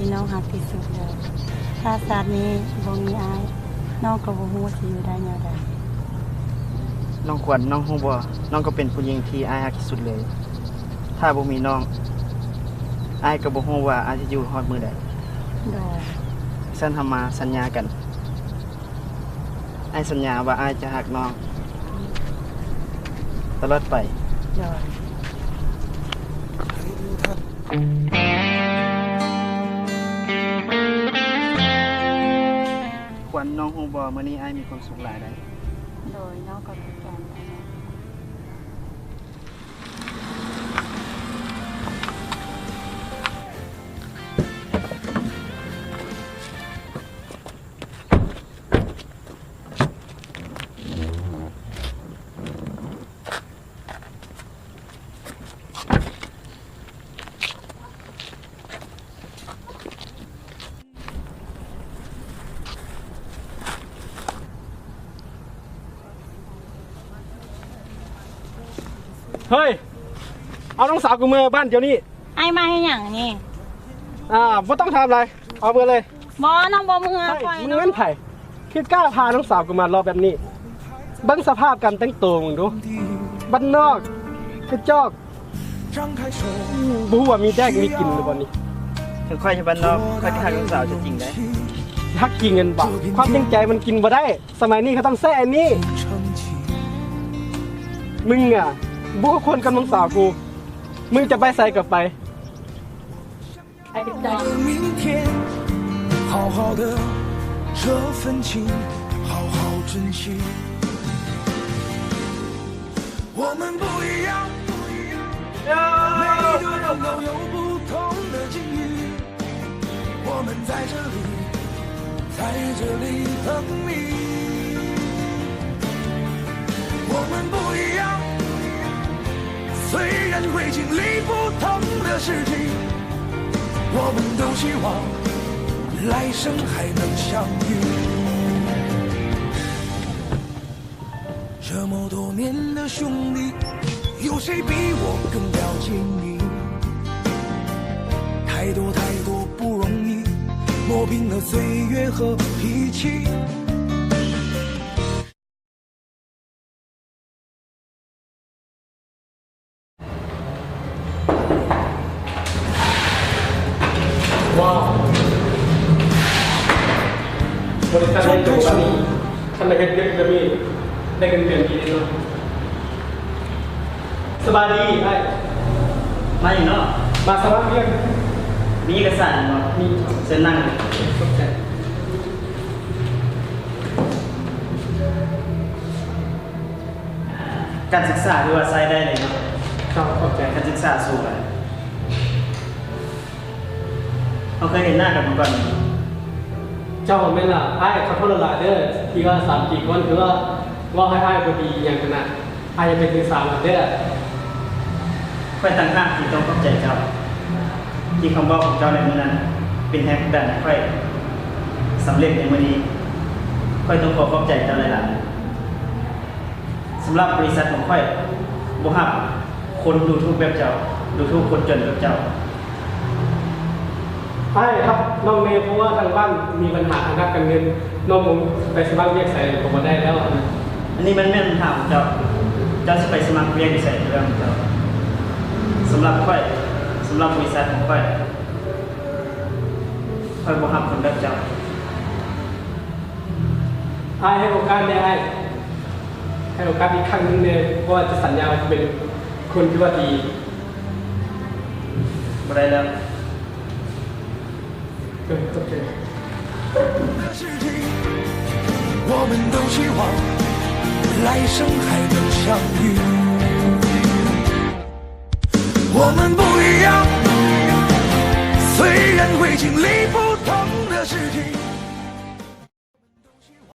ที่น้องหักที่สุดเลยถ้าชาตินี้บ่มีอายน้องก็บ่ฮู้สิอยู่ได้แนวใดน้องขวัญน้องฮู้บ่น้องก็เป็นผู้หญิงที่อายฮักที่สุดเลยถ้าบ่มีน้องอายก็บ่ฮู้ว่าอายจะอยู่ฮอดมื้อใดโดยฉันทำมาสัญญากันอายสัญญาว่าอายจะฮักน้องตลอดไปโดยขวัญน้องฮู้บ่มื้อนี้อายมีความสุขหลายได้โดยน้องก็คือกันเฮ้ยเอาน้องสาวกูมือบ้านเดี๋ยวนี้ไอ้มาให้หยังนี่ไม่ต้องทำอะไรเอาเบอร์เลยบ่น้องบ่มือไปมึงเล่นไผ่คิดกล้าพาน้องสาวกูมารอแบบนี้บังสภาพกันแต่งตัวมึงดูบ้านนอกกระจอกบูว่ามีแดกมีกินหรือเปล่านี่ถึงค่อยจะบ้านนอกค่อยฮักน้องสาวจะจริงได้ฮักกินเงินบ่ความจริงใจมันกินบ่ได้สมัยนี้เขาต้องแซ่อันนี้มึงอ่ะบู๊คนกับน้องสาวกูมึงจะไปใส่กับไปไอ้กระจอก好好的这份情好好珍惜我们不一样每个人都有不同的境遇我们在这里等你我们不一样虽然会经历不同的事情我们都希望来生还能相遇这么多年的兄弟有谁比我更了解你太多太多不容易磨平了岁月和脾气ว้าวบริษัทในตัวนี้ท่านได้เงินเดือนจะมีได้เงินเดือนกี่เดือนสบายดีไอ้มาอยู่เนาะมาสมัครเรียนมีเอกสารบ่มีเซ็นนั่งการศึกษาด้วยว่าใช้ได้เลยเนาะครับขอบใจการศึกษาสูงเลยเราเคยเห็นหน้ากันมาก่อนเจ้าไม่ล่ะไอ้เขาโทษละเด้อที่ว่า3-4คนคือว่าให้ไอ้พอดีอย่างขนาดไอ้จะเป็นที่3เด้อค่อยตั้งห้าที่ต้องเข้าใจเจ้าที่คำบอกของเจ้าในมื้อนั้นเป็นแห่งดันค่อยสำเร็จในมื้อนี้ค่อยต้องขอขอบใจเจ้าหลายๆสำหรับบริษัทของค่อยบ่ฮับคนดูทุกแบบเจ้าดูทุกคนจนแบบเจ้าใช่ครับน้องเมย์เพราะว่าทางบ้านมีปัญหาทางการเงินน้องผมไปสมัครเรียกใส่ผมมาได้แล้วอันนี้มันไม่เป็นปัญหาของเจ้าจะไปสมัครเรียกใส่เรื่องของเจ้าสำหรับบริษัทของค่อยบ่ฮับคนแบบเจ้าให้โอกาสได้ให้โอกาสอีกครั้งนึงเนี่ยเพราะว่าจะสัญญาว่าจะเป็นคนที่ว่าดีบ่ได้แล้ว对，OK。我们都希望来生还能相遇。我们不一样，虽然会经历不同的事情。